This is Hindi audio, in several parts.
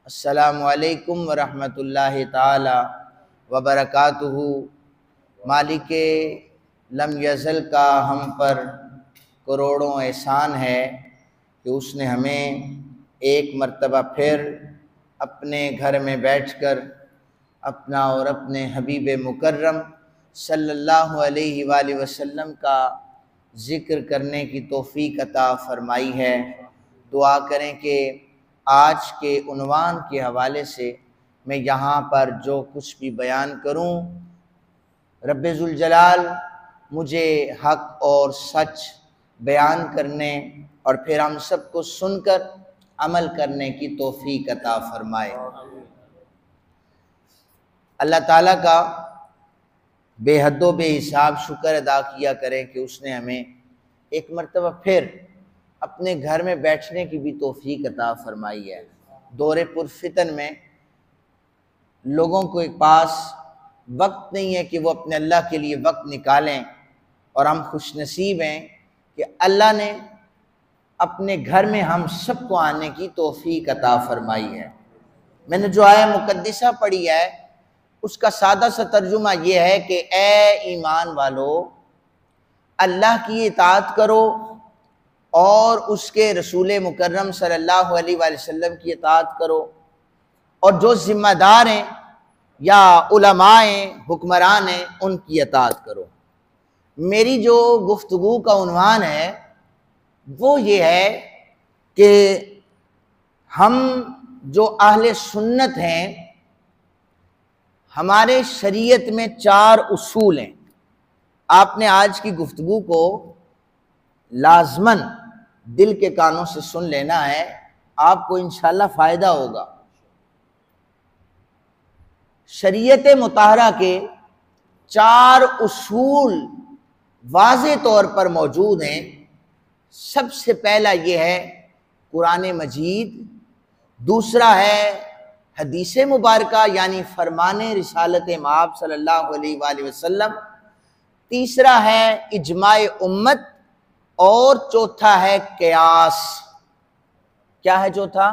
अस्सलामु अलैकुम वरहमतुल्लाहि ताला वबरकातुहू। मालिके लम यज़ल का हम पर करोड़ों एहसान है कि उसने हमें एक मर्तबा फिर अपने घर में बैठकर अपना और अपने हबीब मुकर्रम सल्लल्लाहु अलैहि वसल्लम का ज़िक्र करने की तौफ़ीक़ अता फ़रमाई है। दुआ करें कि आज के उन्वान के हवाले से मैं यहाँ पर जो कुछ भी बयान करूँ, रब्बे ज़ुल जलाल मुझे हक़ और सच बयान करने और फिर हम सबको सुनकर अमल करने की तौफ़ीक़ अता फ़रमाए। अल्लाह ताला का बेहद्दो बेहिसाब शुक्र अदा किया करें कि उसने हमें एक मर्तबा फिर अपने घर में बैठने की भी तौफ़ीक़ अता फ़रमाई है। दौरे पुरफ़ितन में लोगों के पास वक्त नहीं है कि वो अपने अल्लाह के लिए वक्त निकालें, और हम खुश नसीब हैं कि अल्लाह ने अपने घर में हम सबको आने की तौफ़ीक़ अता फ़रमाई है। मैंने जो आया मुक़द्दिसा पढ़ी है उसका सादा सा तर्जुमा ये है कि ए ईमान वालो, अल्लाह की इताअत करो और उसके रसूल मुकर्रम सल्लल्लाहु अलैहि वसल्लम की इताअत करो, और जो ज़िम्मेदार हैं या उलमा हैं, हुक्मरान हैं, उनकी इताअत करो। मेरी जो गुफ्तगू का उन्वान है वो ये है कि हम जो अहले सुन्नत हैं, हमारे शरीयत में 4 उसूल हैं। आपने आज की गुफ्तगू को लाज़मन दिल के कानों से सुन लेना है, आपको इंशाअल्लाह फ़ायदा होगा। शरीयत मुताहरा के 4 उसूल वाज़े तौर पर मौजूद हैं। सबसे पहला ये है कुरान मजीद, दूसरा है हदीस मुबारका यानी फरमाने रिसालत माब सल्लल्लाहु अलैहि वसल्लम, तीसरा है इजमाए उम्मत, और चौथा है क़यास। क्या है चौथा?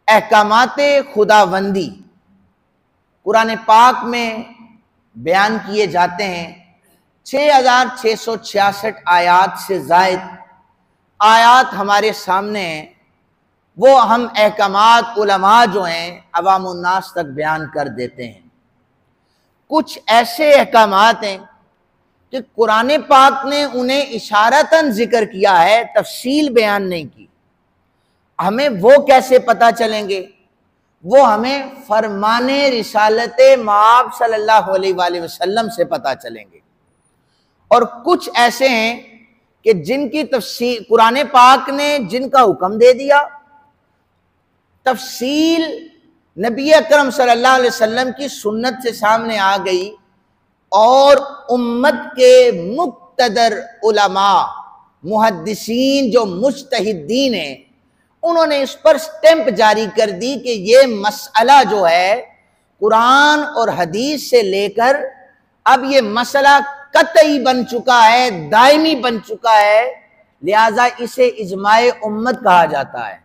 अहकामाते खुदावंदी कुरान पाक में बयान किए जाते हैं। 6666 आयात से ज़ायद आयात हमारे सामने हैं। वो हम अहकामात उलमा जो हैं अवामुन्नास तक बयान कर देते हैं। कुछ ऐसे अहकामात हैं कि कुरान पाक ने उन्हें इशारतन जिक्र किया है, तफसील बयान नहीं की। हमें वो कैसे पता चलेंगे? वो हमें फरमाने रिसालत माब सल्लल्लाहु अलैहि वसल्लम से पता चलेंगे। और कुछ ऐसे हैं कि जिनकी तफसील कुरान पाक ने जिनका हुक्म दे दिया, तफसील नबी अकरम सल्लल्लाहु अलैहि वसल्लम की सुन्नत से सामने आ गई, और उम्मत के मुक्तदर उलमा मुहद्दिसीन जो मुज्तहिदीन हैं, उन्होंने इस पर स्टैंप जारी कर दी कि ये मसला जो है कुरान और हदीस से लेकर अब ये मसला कतई बन चुका है, दायमी बन चुका है, लिहाजा इसे इजमाए उम्मत कहा जाता है।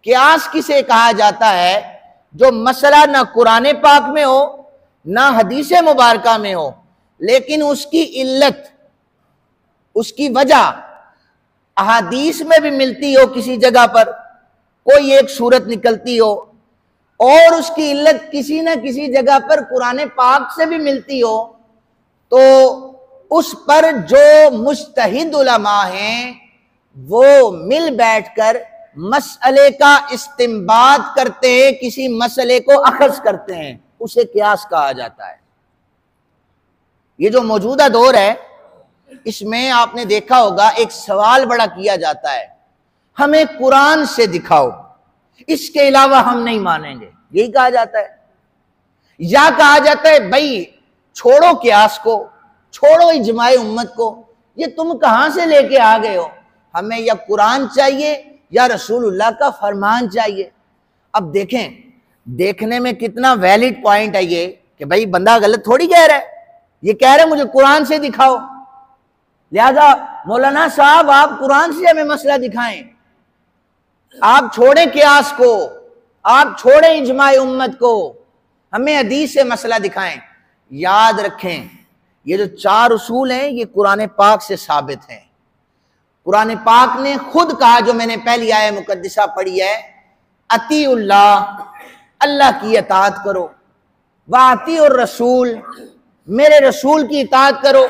क़यास किसे कहा जाता है? जो मसला ना कुरान पाक में हो ना हदीस मुबारका में हो, लेकिन उसकी इल्लत, उसकी वजह अहादीस में भी मिलती हो, किसी जगह पर कोई एक सूरत निकलती हो, और उसकी इल्लत किसी न किसी जगह पर कुरान पाक से भी मिलती हो, तो उस पर जो मुज्तहिद उलमा हैं वो मिल बैठकर मसले का इस्तिंबात करते हैं, किसी मसले को अखज़ करते हैं, उसे क़यास कहा जाता है। ये जो मौजूदा दौर है, इसमें आपने देखा होगा एक सवाल बड़ा किया जाता है, हमें कुरान से दिखाओ, इसके अलावा हम नहीं मानेंगे, यही कहा जाता है। या कहा जाता है भाई छोड़ो क़यास को, छोड़ो इजमाए उम्मत को, ये तुम कहां से लेके आ गए हो, हमें या कुरान चाहिए या रसूलुल्लाह का फरमान चाहिए। अब देखें, देखने में कितना वैलिड पॉइंट है ये कि भाई बंदा गलत थोड़ी कह रहा है, ये कह रहे मुझे कुरान से दिखाओ, लिहाजा मौलाना साहब आप कुरान से हमें मसला दिखाएं। आप छोड़ें कियास को, आप छोड़ें इजमाए उम्मत को, हमें हदीस से मसला दिखाएं। याद रखें ये जो 4 उसूल हैं ये कुरान पाक से साबित हैं। कुरान पाक ने खुद कहा, जो मैंने पहली आयत मुकद्दसा पढ़ी है, अतीउल्लाह, अल्लाह की इताअत करो, व अतीउर रसूल, मेरे रसूल की इताअत करो,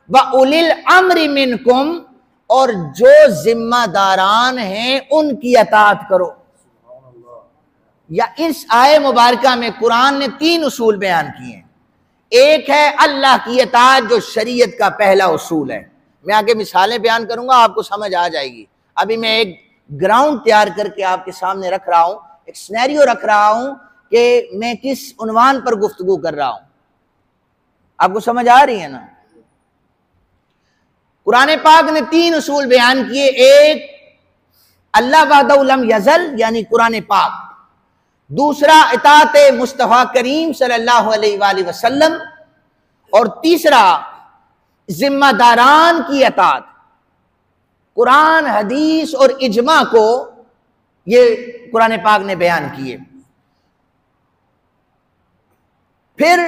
व उलिल अम्रि मिनकुम, और जो जिम्मेदारान हैं उनकी इताअत करो। या इस आयत मुबारका में कुरान ने 3 उसूल बयान किए हैं। एक है अल्लाह की इताअत, जो शरीयत का पहला उसूल है। मैं आगे मिसालें बयान करूंगा, आपको समझ आ जाएगी। अभी मैं एक ग्राउंड तैयार करके आपके सामने रख रहा हूं, एक सिनेरियो रख रहा हूं कि मैं किस उन्वान पर गुफ्तगू कर रहा हूं। आपको समझ आ रही है ना? कुरान पाक ने 3 उसूल बयान किए। एक अल्लाह वहदहु लम यज़ल यानी कुरान पाक, दूसरा इताअत मुस्तफ़ा करीम सल्लल्लाहु अलैहि वसल्लम, और तीसरा जिम्मेदारान की इताअत। कुरान, हदीस और इजमा को ये कुरान पाक ने बयान किए। फिर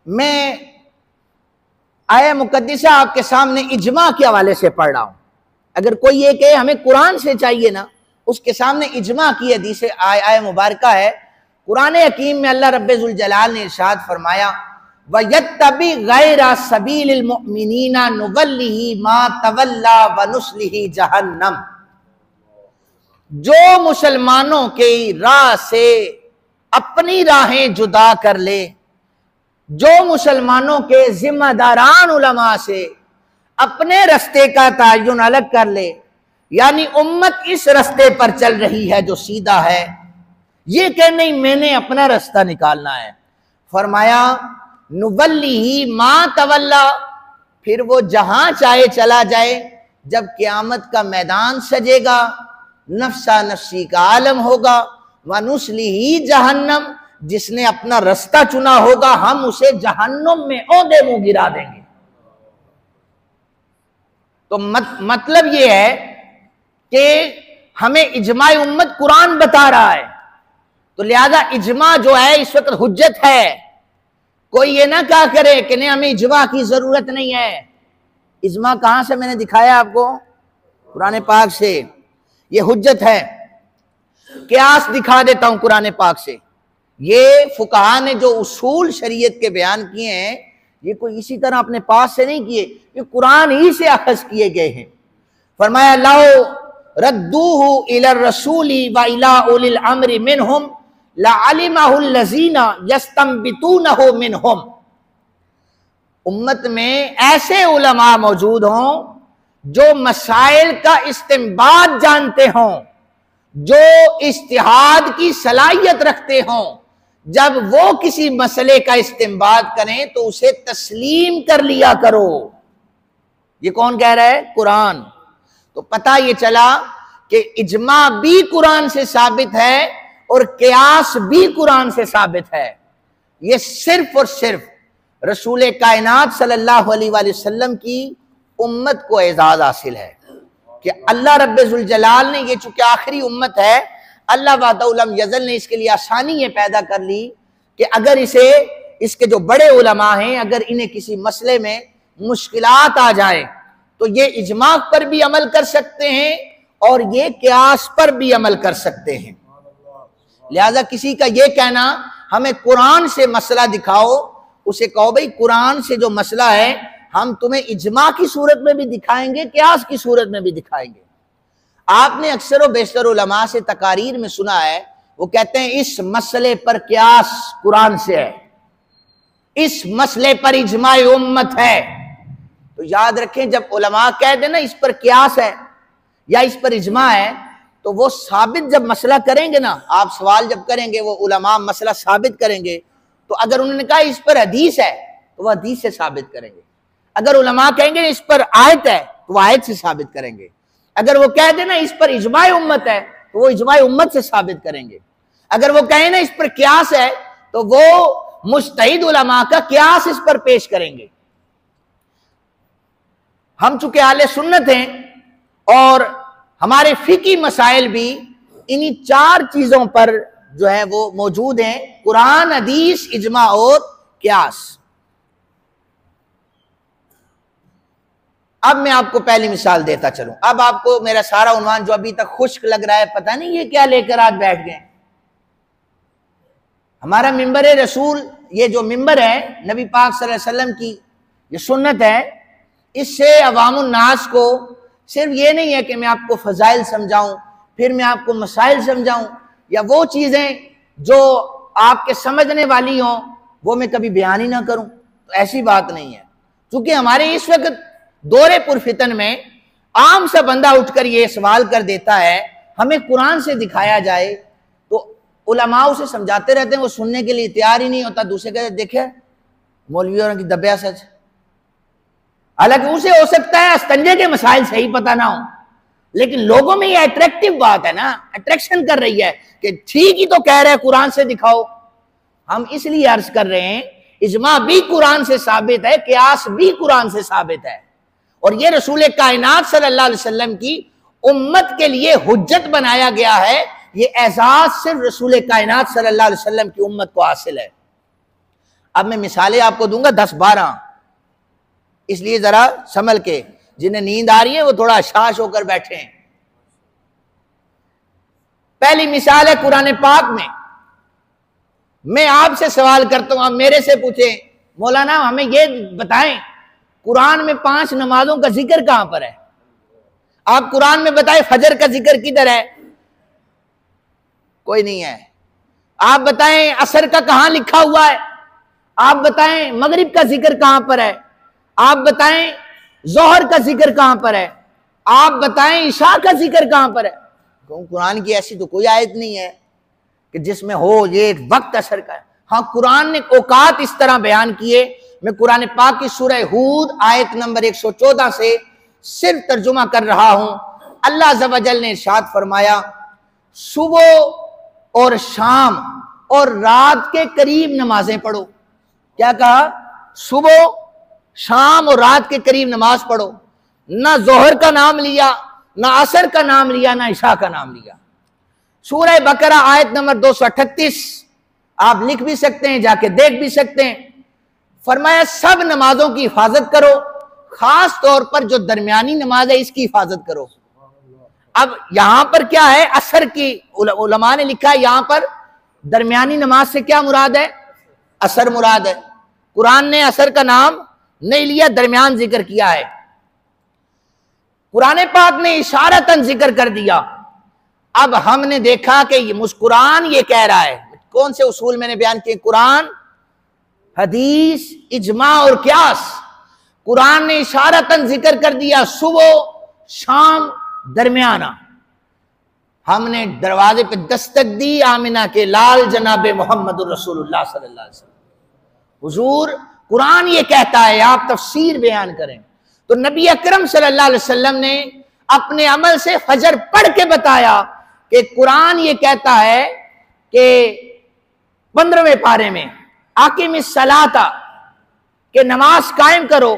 मैं आयत मुकद्दसा आपके सामने इजमा के हवाले से पढ़ रहा हूं। अगर कोई ये कहे हमें कुरान से चाहिए ना, उसके सामने इजमा की हदीस आयत मुबारका है। कुरान हकीम में अल्लाह रब्बुल जलाल ने इरशाद फरमाया, वयत्तबि गैरा सबीलिल मुमिनीना नुवल्लिही मा तवल्ला व नुस्लिही जहन्नम। जो मुसलमानों के राह से अपनी राहें जुदा कर ले, जो मुसलमानों के जिम्मेदारान उलमा से अपने रास्ते का तयन अलग कर ले, यानी उम्मत इस रास्ते पर चल रही है जो सीधा है, ये कह नहीं मैंने अपना रास्ता निकालना है। फरमाया नुवल्लिही मा तवल्ला, फिर वो जहां चाहे चला जाए। जब क़यामत का मैदान सजेगा, नफ्सा नफ्सी का आलम होगा, व नुस्लिही जहन्नम, जिसने अपना रास्ता चुना होगा हम उसे जहन्नुम में औंधे मुंह गिरा देंगे। तो मतलब ये है कि हमें इजमाए उम्मत कुरान बता रहा है, तो लिहाजा इजमा जो है इस वक्त हुज्जत है। कोई ये ना कहा करे कि नहीं हमें इजमा की जरूरत नहीं है। इजमा कहां से मैंने दिखाया आपको? कुरान पाक से। ये हुज्जत है। क़यास दिखा देता हूं कुरान पाक से। ये फुकहा ने जो उसूल शरीयत के बयान किए हैं, ये कोई इसी तरह अपने पास से नहीं किए, ये कुरान ही से अखज़ किए गए हैं। फरमाया लाओ रद्दूहु इलर रसूली व इला उलिल अम्रि मिनहुम लअलिमहु लज़ीना यस्तंबितूनहु मिनहुम। उम्मत में ऐसे उलमा मौजूद हों जो मसाइल का इस्तिंबात जानते हों, जो इज्तिहाद की सलाहियत रखते हों। जब वो किसी मसले का इस्तिंबात करें तो उसे तस्लीम कर लिया करो। ये कौन कह रहा है? कुरान। तो पता ये चला कि इजमा भी कुरान से साबित है और क़यास भी कुरान से साबित है। ये सिर्फ और सिर्फ रसूल कायनात सल्लल्लाहु अलैहि वसल्लम की उम्मत को एजाज हासिल है कि अल्लाह रब्बुल जलाल ने, ये चूंकि आखिरी उम्मत है, अल्लाह वहदहु लम यज़ल ने इसके लिए आसानी ये पैदा कर ली कि अगर इसके जो बड़े उलमा हैं, अगर इन्हें किसी मसले में मुश्किलात आ जाए तो ये इजमा पर भी अमल कर सकते हैं और ये क़यास पर भी अमल कर सकते हैं। लिहाजा किसी का ये कहना हमें कुरान से मसला दिखाओ, उसे कहो भाई कुरान से जो मसला है हम तुम्हें इजमा की सूरत में भी दिखाएंगे, क़यास की सूरत में भी दिखाएंगे। आपने अक्सर व बेशतर उलमा से तकारीर में सुना है, वो कहते हैं इस मसले पर क़यास कुरान से है, इस मसले पर इजमाए उम्मत है। तो याद रखें, जब उलमा कह देना इस पर क़यास है या इस पर इजमा है, तो वो साबित जब मसला करेंगे ना, आप सवाल जब करेंगे वो उलमा मसला साबित करेंगे, तो अगर उन्होंने कहा इस पर हदीस है तो वह हदीस से साबित करेंगे। अगर उलमा कहेंगे इस पर आयत है तो वह आयत से साबित करेंगे। अगर वो कह देना इस पर इजमाए उम्मत है तो वो इजमाए उम्मत से साबित करेंगे। अगर वो कहें ना इस पर क़यास है तो वो मुज्तहिद उलमा का क़यास इस पर पेश करेंगे। हम चूंकि आले सुन्नत हैं और हमारे फिकी मसाइल भी इन्हीं 4 चीजों पर जो है वो मौजूद हैं, कुरान, हदीस, इजमा और क्यास। अब मैं आपको पहली मिसाल देता चलूं। अब आपको मेरा सारा उन्वान जो अभी तक खुश्क लग रहा है, पता नहीं ये क्या लेकर आज बैठ गए। हमारा मिंबर रसूल, ये जो मिंबर है नबी पाक सल्लल्लाहु अलैहि वसल्लम की ये सुन्नत है, इससे अवामुन नास को सिर्फ ये नहीं है कि मैं आपको फजाइल समझाऊं, फिर मैं आपको मसाइल समझाऊं, या वो चीजें जो आपके समझने वाली हों वो मैं कभी बयान ही ना करूं, तो ऐसी बात नहीं है। क्योंकि हमारे इस वक्त दौरे पुरफितन में आम सा बंदा उठकर ये सवाल कर देता है, हमें कुरान से दिखाया जाए, तो उलमा उसे समझाते रहते हैं, वो सुनने के लिए तैयार ही नहीं होता। दूसरे कहते देखे मौलवियों की दबिया सच। हालांकि उसे हो सकता है अस्तंजे के मसाइल सही पता ना हो, लेकिन लोगों में ये अट्रैक्टिव बात है ना, अट्रैक्शन कर रही है कि ठीक ही तो कह रहे हैं, कुरान से दिखाओ। हम इसलिए अर्ज कर रहे हैं, इजमा भी कुरान से साबित है, कियास भी कुरान से साबित है, और ये रसूल कायनात सल्लल्लाहु अलैहि वसल्लम की उम्मत के लिए हुज्जत बनाया गया है। ये एजाज सिर्फ रसूल कायनात सल्लल्लाहु अलैहि वसल्लम की उम्मत को हासिल है। अब मैं मिसालें आपको दूंगा 10-12, इसलिए जरा संभल के, जिन्हें नींद आ रही है वो थोड़ा शाश होकर बैठे हैं। पहली मिसाल है कुरान पाक में। मैं आपसे सवाल करता हूं, आप मेरे से पूछें, मौलाना हमें ये बताएं कुरान में 5 नमाजों का जिक्र कहां पर है? आप कुरान में बताएं फजर का जिक्र किधर है? कोई नहीं है। आप बताएं असर का कहां लिखा हुआ है? आप बताएं मगरिब का जिक्र कहां पर है? आप बताएं जोहर का जिक्र कहां पर है? आप बताएं इशा का जिक्र कहां पर है? कुरान की ऐसी तो कोई आयत नहीं है कि जिसमें हो ये वक्त असर का है। हाँ, कुरान ने औकात इस तरह बयान किए। मैं कुरान पाक की सूरह हूद आयत नंबर 114 से सिर्फ तर्जुमा कर रहा हूं। अल्लाह अज़्ज़ व जल ने इरशाद फरमाया, सुबह और शाम और रात के करीब नमाजें पढ़ो। क्या कहा? सुबह, शाम और रात के करीब नमाज पढ़ो। ना जोहर का नाम लिया, ना असर का नाम लिया, ना इशा का नाम लिया। सूरह बकरा आयत नंबर 238, आप लिख भी सकते हैं, जाके देख भी सकते हैं। फरमाया सब नमाजों की हिफाजत करो, खास तौर पर जो दरमियानी नमाज है इसकी हिफाजत करो। अब यहां पर क्या है? असर की उलमा ने लिखा है, यहां पर दरमियानी नमाज से क्या मुराद है? असर मुराद है। कुरान ने असर का नाम नहीं लिया, दरमियान जिक्र किया है। कुरान पाक ने इशारतन जिक्र कर दिया। अब हमने देखा कि ये मुस्कुरान ये कह रहा है, कौन से उसूल मैंने बयान किए? कुरान, हदीस, इजमा और क्यास। कुरान ने इशारतन जिक्र कर दिया सुबह, शाम, दरमियाना। हमने दरवाजे पे दस्तक दी आमिना के लाल जनाबे मोहम्मद रसूलुल्लाह सल्लल्लाहु अलैहि वसल्लम। हुजूर कुरान ये कहता है, आप तफसीर बयान करें। तो नबी अकरम सल्लल्लाहु अलैहि वसल्लम ने अपने अमल से फजर पढ़ के बताया कि कुरान ये कहता है कि 15वें पारे में आकिमिस सलाता, के नमाज कायम करो।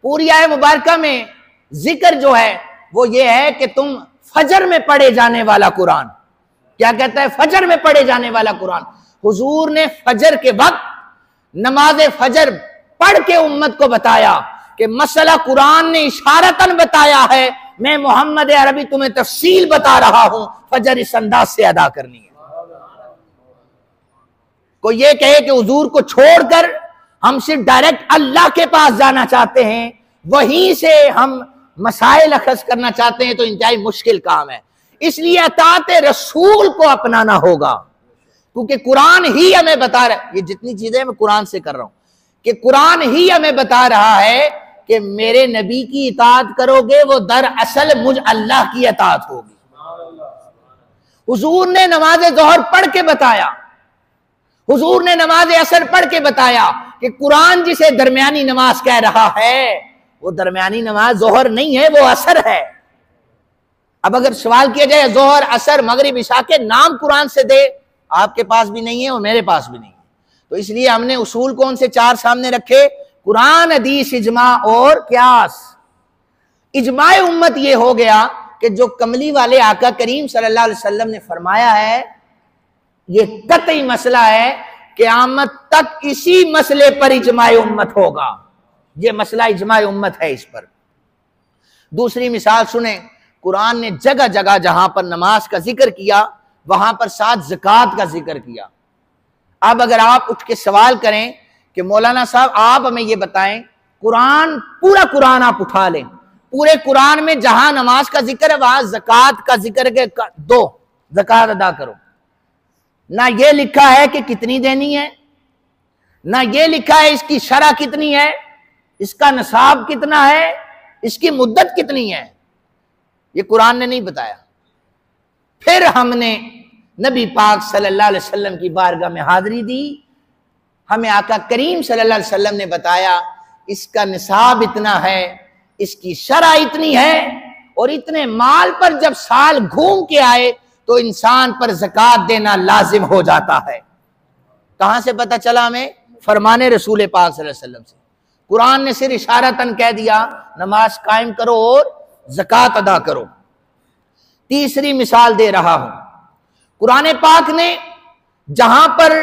पूरी आय मुबारका में जिक्र जो है वो ये है कि तुम फजर में पढ़े जाने वाला कुरान, क्या कहता है? फजर में पढ़े जाने वाला कुरान। हुजूर ने फजर के वक्त नमाज फजर पढ़ के उम्मत को बताया कि मसला कुरान ने इशारतन बताया है, मैं मोहम्मद अरबी तुम्हें तफसील बता रहा हूं, फजर इस अंदाज से अदा करनी है। कोई ये कहे कि हुजूर को छोड़कर हम सिर्फ डायरेक्ट अल्लाह के पास जाना चाहते हैं, वहीं से हम मसाइल अखज़ करना चाहते हैं, तो इंतहाई मुश्किल काम है। इसलिए अताअत रसूल को अपनाना होगा, क्योंकि कुरान ही हमें बता रहा है, ये जितनी चीजें मैं कुरान से कर रहा हूं, कि कुरान ही हमें बता रहा है कि मेरे नबी की इताअत करोगे वो दरअसल मुझ अल्लाह की इताअत होगी। हुजूर ने नमाज जोहर पढ़ के बताया, हुजूर ने नमाज असर पढ़ के बताया कि कुरान जिसे दरमियानी नमाज कह रहा है वो दरमियानी नमाज जोहर नहीं है, वो असर है। अब अगर सवाल किया जाए जोहर, असर, मगरिब, इशा के नाम कुरान से दे, आपके पास भी नहीं है और मेरे पास भी नहीं है। तो इसलिए हमने उसूल कौन से 4 सामने रखे? कुरान, हदीस, इजमा और क्यास। इजमाए उम्मत ये हो गया कि जो कमली वाले आका करीम सल्लल्लाहु अलैहि वसल्लम ने फरमाया है, ये कतई मसला है, क़यामत तक इसी मसले पर इजमाए उम्मत होगा। ये मसला इजमाए उम्मत है इस पर। दूसरी मिसाल सुने, कुरान ने जगह जगह जहां पर नमाज का जिक्र किया वहां पर साथ ज़कात का जिक्र किया। अब अगर आप उठ के सवाल करें कि मौलाना साहब आप हमें ये बताएं, कुरान, पूरा कुरान आप उठा लें, पूरे कुरान में जहां नमाज का जिक्र है वहां ज़कात का जिक्र के दो, ज़कात अदा करो। ना ये लिखा है कि कितनी देनी है, ना ये लिखा है इसकी शरह कितनी है, इसका निसाब कितना है, इसकी मुद्दत कितनी है, ये कुरान ने नहीं बताया। फिर हमने नबी पाक सल्लल्लाहु अलैहि वसल्लम की बारगाह में हाजिरी दी, हमें आका करीम सल्लल्लाहु अलैहि वसल्लम ने बताया इसका निसाब इतना है, इसकी शरह इतनी है, और इतने माल पर जब साल घूम के आए तो इंसान पर ज़कात देना लाजिम हो जाता है। कहां से पता चला हमें? फरमाने रसूल पाक सल्लल्लाहु अलैहि वसल्लम से। कुरान ने सिर्फ इशारतन कह दिया नमाज कायम करो और ज़कात अदा करो। तीसरी मिसाल दे रहा हूं, कुरान पाक ने जहां पर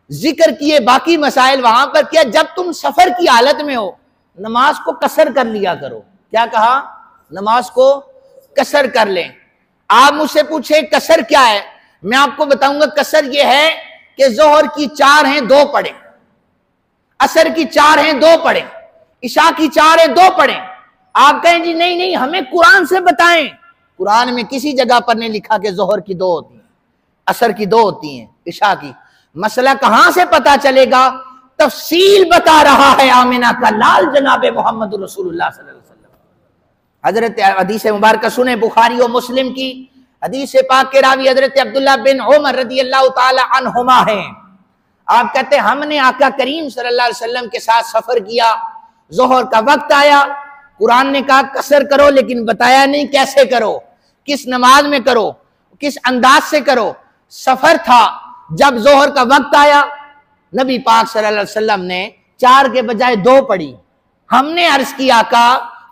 जिक्र किए बाकी मसाइल वहां पर किया, जब तुम सफर की हालत में हो नमाज को कसर कर लिया करो। क्या कहा? नमाज को कसर कर लें। आप मुझसे पूछे कसर क्या है, मैं आपको बताऊंगा कसर यह है कि जोहर की 4 हैं 2 पढ़े, असर की 4 हैं 2 पढ़े, इशा की 4 हैं 2 पढ़े। आप कहें जी नहीं नहीं हमें कुरान से बताएं, कुरान में किसी जगह पर नहीं लिखा कि जोहर की 2 होती हैं, असर की 2 होती हैं, इशा की। मसला कहां से पता चलेगा? तफसील बता रहा है आमिना का लाल जनाब मोहम्मद रसूलुल्लाह सल्लल्लाहु अलैहि वसल्लम। हजरत हदीस मुबारक सुने, बुखारी और मुस्लिम की हदीस पाक के रावी हजरत अब्दुल्लाह बिन उमर रदियल्लाहु ताला अन्हुमा हैं। आप कहते हैं हमने आका करीम सल्लल्लाहु अलैहि वसल्लम के साथ सफर किया, जोहर का वक्त आया, कुरान ने कहा कसर करो, लेकिन बताया नहीं कैसे करो, किस नमाज में करो, किस अंदाज से करो। सफर था, जब जोहर का वक्त आया नबी पाक सल्लल्लाहु अलैहि वसल्लम ने 4 के बजाय 2 पढ़ी। हमने अर्ज किया का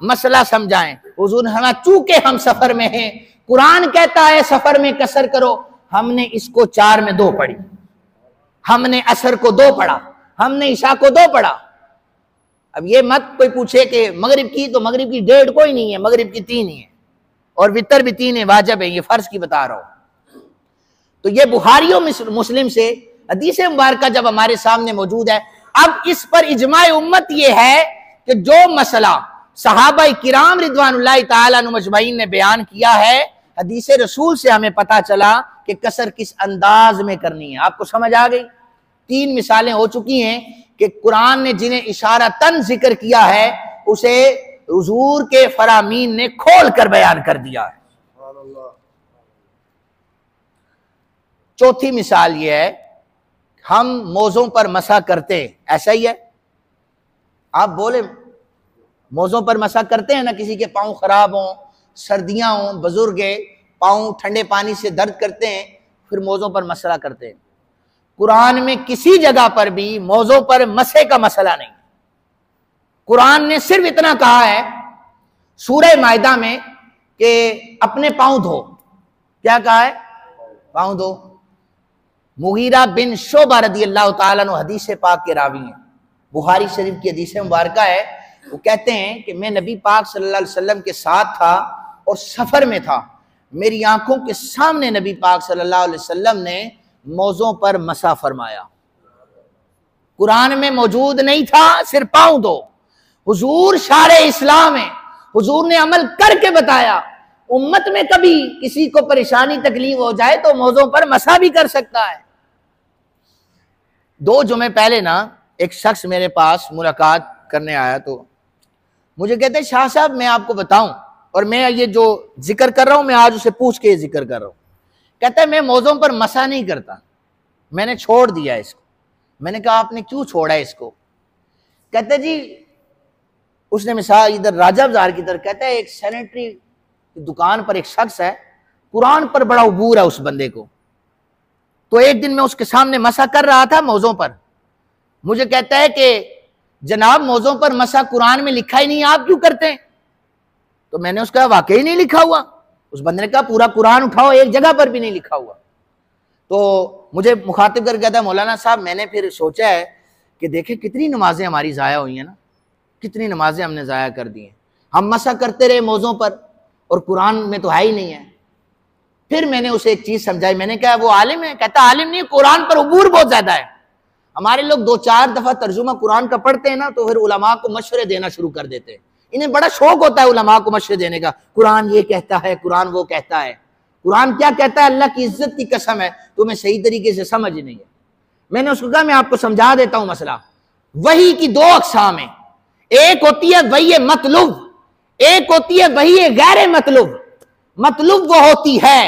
मसला समझाएं। हुजूर ने कहा चूंकि हम सफर में हैं, कुरान कहता है सफर में कसर करो, हमने इसको 4 में 2 पढ़ी, हमने असर को 2 पढ़ा, हमने ईशा को 2 पढ़ा। अब ये मत कोई पूछे कि मगरिब की, तो मगरिब की 1.5 कोई नहीं है, मगरिब की 3 ही है, और वितर भी 3 है, वाजिब है, ये फर्ज की बता रहा हूं। तो ये बुखारी और मुस्लिम से हदीस मुबारक जब हमारे सामने मौजूद है, अब इस पर इजमाए उम्मत ये है कि जो मसला सहाबा किराम रिदवानुल्लाह ताला अन्हुम अजमईन ने बयान किया है, हदीस रसूल से हमें पता चला कि कसर किस अंदाज में करनी है। आपको समझ आ गई? 3 मिसालें हो चुकी हैं कि कुरान ने जिन्हें इशारतन जिक्र किया है उसे हुजूर के फरामीन ने खोल कर बयान कर दिया है। चौथी मिसाल यह है, हम मौजों पर मसा करते हैं, ऐसा ही है? आप बोले मौजों पर मसा करते हैं ना, किसी के पांव खराब हों, सर्दियां हों, बुजुर्ग पांव ठंडे पानी से दर्द करते हैं, फिर मौजों पर मसला करते हैं। कुरान में किसी जगह पर भी मौजों पर मसे का मसला नहीं। कुरान ने सिर्फ इतना कहा है सूरह मायदा में कि अपने पांव धो। क्या कहा है? पांव धो। मुगीरा बिन शोबा रदियल्लाहु ताला अन्हु हदीस पाक के रावी हैं, बुखारी शरीफ की हदीस मुबारक है। वो कहते हैं कि मैं नबी पाक सल्लल्लाहु अलैहि वसल्लम के साथ था और सफर में था, मेरी आंखों के सामने नबी पाक सल्लल्लाहु अलैहि वसल्लम ने मौजों पर मसा फरमाया। कुरान में मौजूद नहीं था, सिर्फ पांव दो। हुजूर शारे इस्लाम है, हुजूर ने अमल करके बताया। उम्मत में कभी किसी को परेशानी तकलीफ हो जाए तो मौजों पर मसा भी कर सकता है। 2 जुमे पहले ना एक शख्स मेरे पास मुलाकात करने आया, तो मुझे कहते शाह साहब मैं आपको बताऊं, और मैं ये जो जिक्र कर रहा हूं मैं आज उसे पूछ के जिक्र कर रहा हूं। कहता है मैं मौजों पर मसा नहीं करता, मैंने छोड़ दिया इसको। मैंने कहा आपने क्यों छोड़ा इसको? कहते जी, उसने मिसाल इधर राजा बाजार की तरफ, कहता है एक सैनिटरी दुकान पर एक शख्स है, कुरान पर बड़ा उबूर है उस बंदे को। तो एक दिन मैं उसके सामने मसा कर रहा था मौजों पर, मुझे कहता है कि जनाब मौजों पर मसा कुरान में लिखा ही नहीं, आप क्यों करते हैं? तो मैंने उसका वाकई नहीं लिखा हुआ। उस बंदे ने कहा पूरा कुरान उठाओ, एक जगह पर भी नहीं लिखा हुआ। तो मुझे मुखातिब कर कहता है मौलाना साहब मैंने फिर सोचा है कि देखे कितनी नमाजें हमारी ज़ाया हुई हैं ना, कितनी नमाजें हमने ज़ाया कर दी हैं, हम मसा करते रहे मौज़ों पर और कुरान में तो है ही नहीं है। फिर मैंने उसे एक चीज़ समझाई, मैंने कहा वो आलिम है? कहता आलिम नहीं, कुरान पर उबूर बहुत ज़्यादा है। हमारे लोग 2-4 दफ़ा तर्जुमा कुरान का पढ़ते हैं ना तो फिर उलमा को मशवरे देना शुरू कर देते हैं। इन्हें बड़ा शौक होता है उलमा को मशवरे देने का, कुरान ये कहता है, कुरान वो कहता है। कुरान क्या कहता है? अल्लाह की इज्जत की कसम है, तुम्हें सही तरीके से समझ नहीं है। मैंने उसको कहा मैं आपको समझा देता हूं मसला। वही की 2 अक़साम है, एक होती है वही मतलूब, एक होती है वही गैर मतलूब। मतलूब वो होती है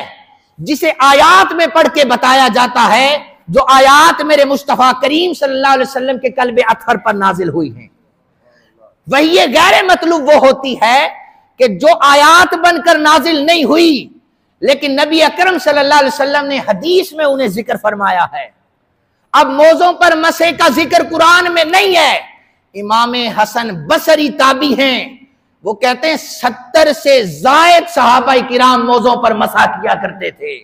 जिसे आयात में पढ़ के बताया जाता है, जो आयात मेरे मुस्तफा करीम सल्लल्लाहु अलैहि वसल्लम के कल्बे अतहर पर नाजिल हुई हैं। वही गैर मतलूब वो होती है कि जो आयात बनकर नाजिल नहीं हुई लेकिन नबी अकरम सल्लल्लाहु अलैहि वसल्लम ने हदीस में उन्हें जिक्र फरमाया है। अब मौज़ों पर मसे का जिक्र कुरान में नहीं है। इमाम हसन बसरी ताबी हैं, वो कहते हैं 70 से ज़ायद सहाबा किराम मौज़ों पर मसा किया करते थे।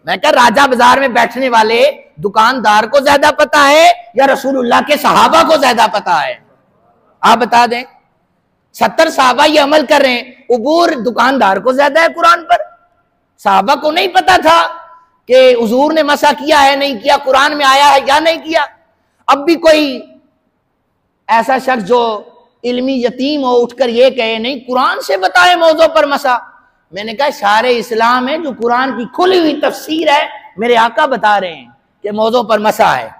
मैं कहा राजा बाजार में बैठने वाले दुकानदार को ज्यादा पता है या रसूलुल्लाह के सहाबा को ज्यादा पता है? आप बता दें। 70 सहाबा ये अमल कर रहे हैं, उबूर दुकानदार को ज्यादा है कुरान पर। सहाबा को नहीं पता था कि हुजूर ने मसा किया है नहीं किया, कुरान में आया है या नहीं किया। अब भी कोई ऐसा शख्स जो इल्मी यतीम हो उठकर ये कहे नहीं कुरान से बताए मौजों पर मसा। मैंने कहा सारे इस्लाम है जो कुरान की खुली हुई तफसीर है, मेरे आका बता रहे हैं कि मौजों पर मसा है।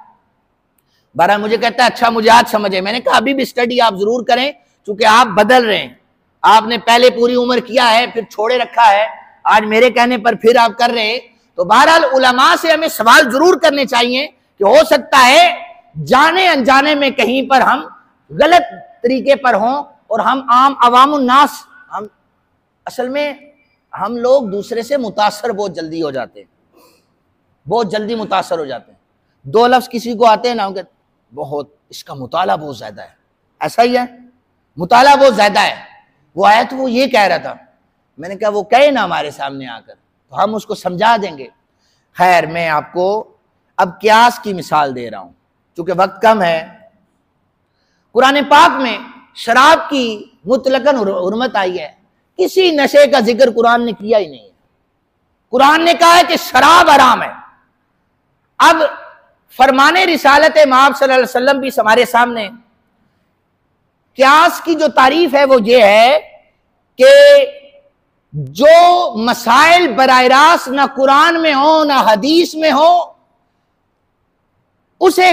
बारह मुझे कहता है अच्छा मुझे आज समझे। मैंने कहा अभी भी स्टडी आप जरूर करें क्योंकि आप बदल रहे हैं। आपने पहले पूरी उम्र किया है फिर छोड़े रखा है, आज मेरे कहने पर फिर आप कर रहे हैं। तो बहरहाल उलमा से हमें सवाल जरूर करने चाहिए कि हो सकता है जाने अनजाने में कहीं पर हम गलत तरीके पर हों और हम आम अवामुन नास, हम असल में हम लोग दूसरे से मुतासर बहुत जल्दी हो जाते हैं, बहुत जल्दी मुतासर हो जाते हैं। 2 लफ्ज किसी को आते हैं ना, कहते बहुत इसका मुताला बहुत ज्यादा है, ऐसा ही है मुताला बहुत ज्यादा है। वो आया तो वो ये कह रहा था, मैंने कहा वो कहे ना हमारे सामने आकर तो हम उसको समझा देंगे। खैर मैं आपको अब क्यास की मिसाल दे रहा हूं क्योंकि वक्त कम है। कुरान पाक में शराब की मुतलकन हुर्मत आई है, किसी नशे का जिक्र कुरान ने किया ही नहीं है। कुरान ने कहा है कि शराब हराम है। अब फरमाने रिसालत माब सल्लल्लाहु अलैहि वसल्लम भी हमारे सामने, क्यास की जो तारीफ है वो ये है कि जो मसाइल बराह रास्त ना कुरान में हो ना हदीस में हो, उसे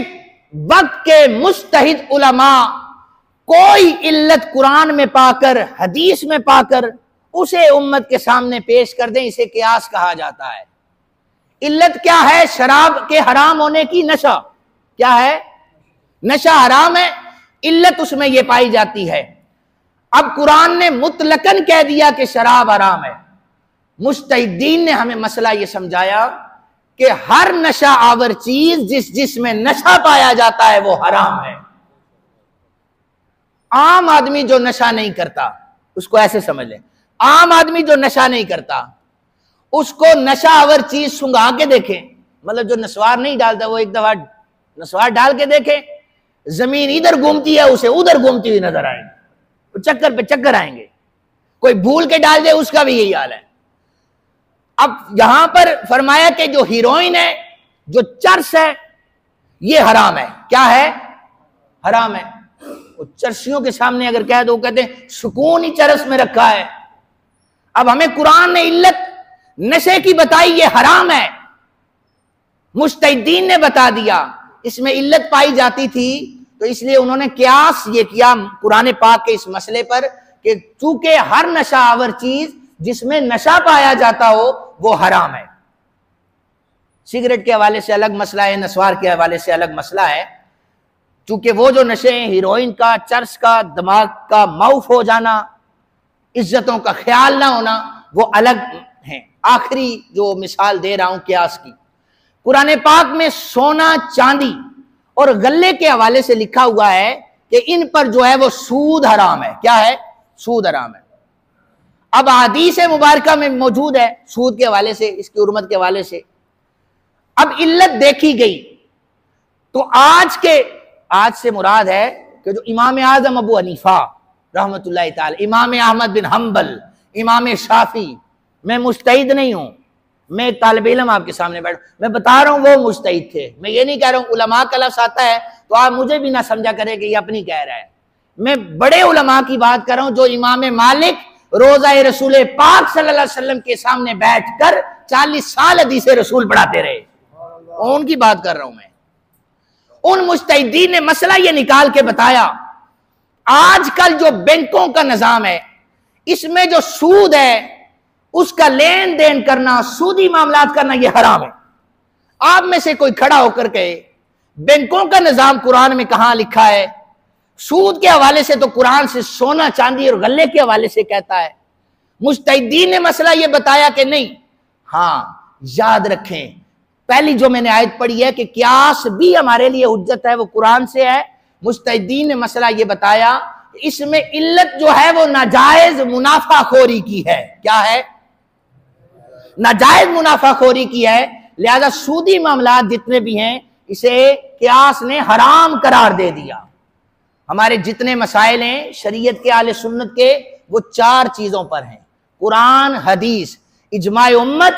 वक्त के मुस्तहिद उलमा कोई इल्लत कुरान में पाकर हदीस में पाकर उसे उम्मत के सामने पेश कर दें, इसे कियास कहा जाता है। इल्लत क्या है? शराब के हराम होने की नशा क्या है? नशा हराम है, इल्लत उसमें यह पाई जाती है। अब कुरान ने मुतलकन कह दिया कि शराब हराम है। मुज्तहिदीन ने हमें मसला यह समझाया कि हर नशा आवर चीज जिसमें नशा पाया जाता है वो हराम है। आम आदमी जो नशा नहीं करता उसको ऐसे समझ लें, आम आदमी जो नशा नहीं करता उसको नशा आवर चीज सुंघा के देखे, मतलब जो नस्वार नहीं डालता वो एक दफा नस्वार डाल के देखे, जमीन इधर घूमती है उसे उधर घूमती हुई नजर आएगी, तो चक्कर पे चक्कर आएंगे। कोई भूल के डाल दे उसका भी यही हाल है। अब यहां पर फरमाया कि जो हीरोइन है, जो चर्स है, ये हराम है। क्या है? हराम है। वो चर्सियों के सामने अगर कह दो कहते हैं सुकून ही चरस में रखा है। अब हमें कुरान ने इल्लत नशे की बताई, ये हराम है। मुज्तहिदीन ने बता दिया इसमें इल्लत पाई जाती थी, तो इसलिए उन्होंने कियास ये किया कुरान पाक के इस मसले पर कि चूंकि हर नशा आवर चीज जिसमें नशा पाया जाता हो वो हराम है। सिगरेट के हवाले से अलग मसला है, नस्वार के हवाले से अलग मसला है। चूंकि वो जो नशे हैं, हीरोइन का, चर्स का, दिमाग का माउफ हो जाना, इज्जतों का ख्याल ना होना, वो अलग है। आखिरी जो मिसाल दे रहा हूं कियास की, कुरान पाक में सोना, चांदी और गल्ले के हवाले से लिखा हुआ है कि इन पर जो है वो सूद हराम है। क्या है? सूद हराम है। अब हदीस मुबारका में मौजूद है सूद के हवाले से, इसकी उर्मत के हवाले से। अब इल्लत देखी गई तो आज से मुराद है कि जो इमाम आजम अबू हनीफा रहमतुल्लाह ताला, इमाम अहमद बिन हम्बल, इमाम शाफी, मैं मुज्तहिद नहीं हूं, मैं एक तालिब इल्म आपके सामने बैठ, मैं बता रहा हूं वो मुज्तहिद थे। मैं ये नहीं कह रहा हूं उलमा का लफ्ज़ आता है तो आप मुझे भी ना समझा करें कि ये अपनी कह रहा है। मैं बड़े उलमा की बात कर रहा हूं जो इमाम मालिक रोज़ा रसूल पाक सल्लल्लाहु अलैहि वसल्लम के सामने बैठकर 40 साल हदीस रसूल पढ़ाते रहे, उनकी बात कर रहा हूं मैं। उन मुज्तहिदीन ने मसला ये निकाल के बताया, आजकल जो बैंकों का निजाम है इसमें जो सूद है उसका लेन देन करना, सूदी मामलात करना, ये हराम है। आप में से कोई खड़ा होकर कहे बैंकों का निजाम कुरान में कहां लिखा है? सूद के हवाले से तो कुरान से सोना चांदी और गल्ले के हवाले से कहता है। मुज्तहिदीन ने मसला ये बताया कि नहीं। हाँ, याद रखें पहली जो मैंने आयत पढ़ी है कि क्यास भी हमारे लिए हुज्जत है, वो कुरान से है। मुज्तहिदीन ने मसला ये बताया इसमें इल्लत जो है वो नाजायज मुनाफाखोरी की है। क्या है? नाजायज मुनाफाखोरी की है। लिहाजा सूदी मामलात जितने भी हैं इसे क्यास ने हराम करार दे दिया। हमारे जितने मसाइल हैं शरीयत के आले सुन्नत के, वो 4 चीजों पर हैं, कुरान, हदीस, इजमाए उम्मत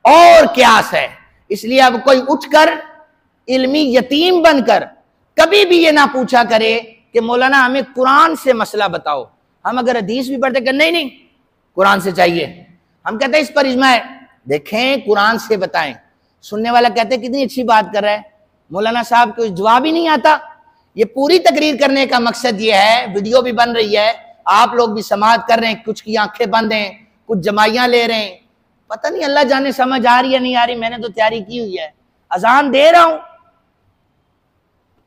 और क्यास है। इसलिए अब कोई उठकर इल्मी यतीम बनकर कभी भी ये ना पूछा करे कि मौलाना हमें कुरान से मसला बताओ। हम अगर हदीस भी पढ़ते कि नहीं कुरान से चाहिए, हम कहते हैं इस पर इजमा है, देखें कुरान से बताएं। सुनने वाला कहते हैं कितनी अच्छी बात कर रहा है मौलाना साहब, कोई जवाब ही नहीं आता। ये पूरी तकरीर करने का मकसद ये है, वीडियो भी बन रही है, आप लोग भी समाअत कर रहे हैं, कुछ की आंखें बंद हैं, कुछ जमाइयां ले रहे हैं, पता नहीं अल्लाह जाने समझ आ रही है नहीं आ रही। मैंने तो तैयारी की हुई है, अजान दे रहा हूं,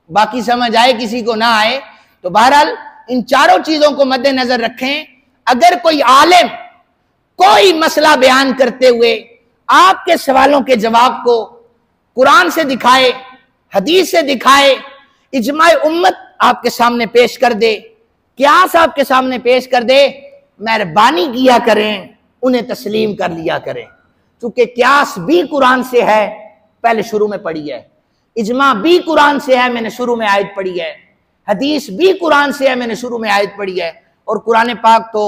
बाकी समझ आए किसी को ना आए। तो बहरहाल इन चारों चीजों को मद्देनजर रखें। अगर कोई आलिम कोई मसला बयान करते हुए आपके सवालों के जवाब को कुरान से दिखाए, हदीस से दिखाए, इजमाए उम्मत आपके सामने पेश कर दे, क्यास आपके सामने पेश कर दे, मेहरबानी किया करें, उन्हें तस्लीम कर लिया करें। क्योंकि क्यास भी कुरान से है, पहले शुरू में पढ़ी है, इजमा भी कुरान से है, मैंने शुरू में आयत पढ़ी है, हदीस भी कुरान से है, मैंने शुरू में आयत पढ़ी है, और कुरान पाक तो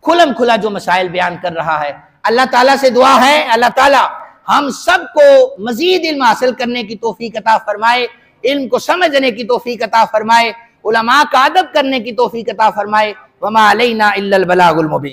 खुलम खुला जो मसाइल बयान कर रहा है। अल्लाह ताला से दुआ है अल्लाह ताला हम सबको मजीद इल्म हासिल करने की तौफीक अता फरमाए, इल्म को समझने की तौफीक अता फरमाए, उलमा का अदब करने की तौफीक अता फरमाए। वमा अलैना इल्लल बलागुल मुबीन।